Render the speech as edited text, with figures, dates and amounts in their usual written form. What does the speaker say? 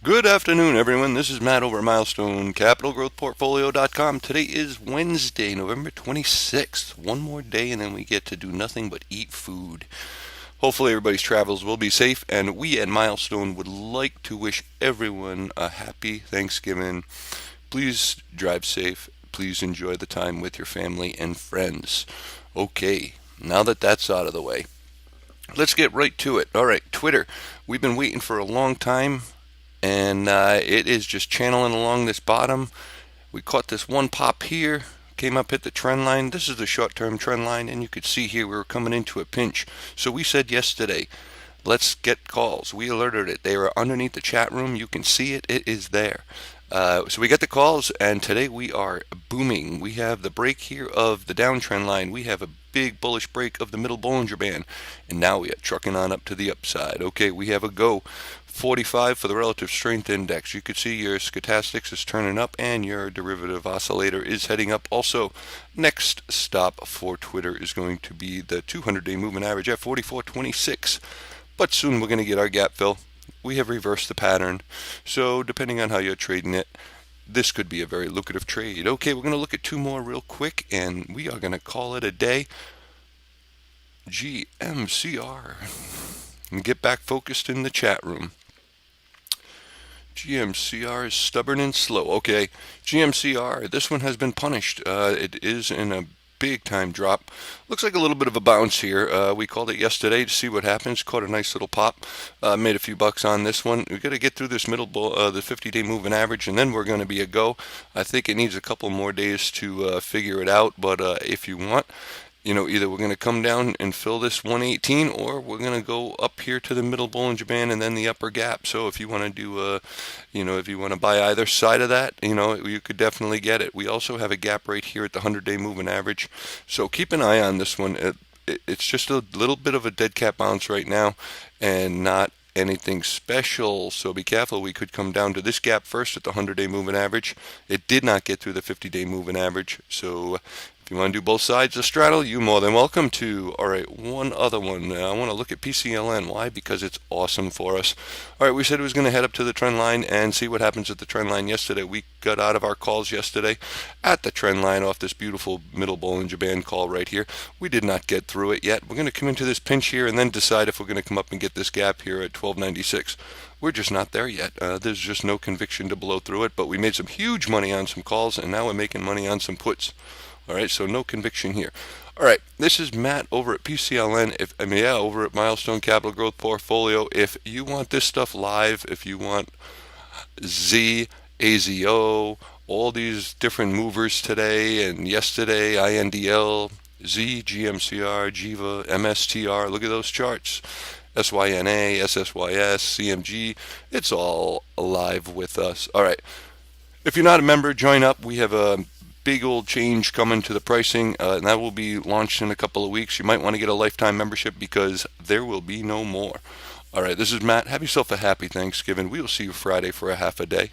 Good afternoon, everyone. This is Matt over at MilestoneCapitalGrowthPortfolio.com. Today is Wednesday, November 26th. One more day, and then we get to do nothing but eat food. Hopefully, everybody's travels will be safe, and we at Milestone would like to wish everyone a happy Thanksgiving. Please drive safe. Please enjoy the time with your family and friends. Okay, now that that's out of the way, let's get right to it. All right, Twitter. We've been waiting for a long time, and it is just channeling along this bottom. We caught this one pop here, came up, hit the trend line. This is the short-term trend line, and you could see here we were coming into a pinch. So we said yesterday, let's get calls. We alerted it. They were underneath the chat room. You can see it. It is there. So we got the calls, and today we are booming. We have the break here of the downtrend line. We have a big bullish break of the middle Bollinger Band, and now we are trucking on up to the upside. Okay, we have a go 45 for the relative strength index. You can see your stochastics is turning up, and your derivative oscillator is heading up. Also, next stop for Twitter is going to be the 200-day moving average at 44.26. But soon we're going to get our gap fill. We have reversed the pattern, so depending on how you're trading it, this could be a very lucrative trade. Okay, we're going to look at two more real quick, and we are going to call it a day. GMCR. And get back focused in the chat room. GMCR is stubborn and slow. Okay, GMCR, this one has been punished. It is in a big time drop. Looks like a little bit of a bounce here. We called it yesterday to see what happens. Caught a nice little pop. Made a few bucks on this one. We got to get through this the 50-day moving average, and then we're going to be a go. I think it needs a couple more days to figure it out. But if you want, either we're going to come down and fill this 118, or we're going to go up here to the middle Bollinger Band and then the upper gap. So if you want to do, if you want to buy either side of that, you could definitely get it. We also have a gap right here at the 100-day moving average. So keep an eye on this one. It's just a little bit of a dead cat bounce right now, and not anything special, so be careful. We could come down to this gap first at the 100-day moving average. It did not get through the 50-day moving average, so if you want to do both sides of straddle, you're more than welcome to. All right, one other one. I want to look at PCLN. Why? Because it's awesome for us. All right, we said it was going to head up to the trend line and see what happens at the trend line yesterday. We got out of our calls yesterday at the trend line off this beautiful middle Bollinger Band call right here. We did not get through it yet. We're going to come into this pinch here and then decide if we're going to come up and get this gap here at 1296. We're just not there yet. There's just no conviction to blow through it, but we made some huge money on some calls, and now we're making money on some puts. All right, so no conviction here. All right, this is Matt over at PCLN. Over at Milestone Capital Growth Portfolio. If you want this stuff live, if you want Z, AZO, all these different movers today and yesterday, INDL, Z, GMCR, GIVA, MSTR, look at those charts. SYNA, SSYS, CMG, it's all alive with us. All right, if you're not a member, join up. We have a big old change coming to the pricing, and that will be launched in a couple of weeks. You might want to get a lifetime membership because there will be no more. All right, this is Matt. Have yourself a happy Thanksgiving. We will see you Friday for a half a day.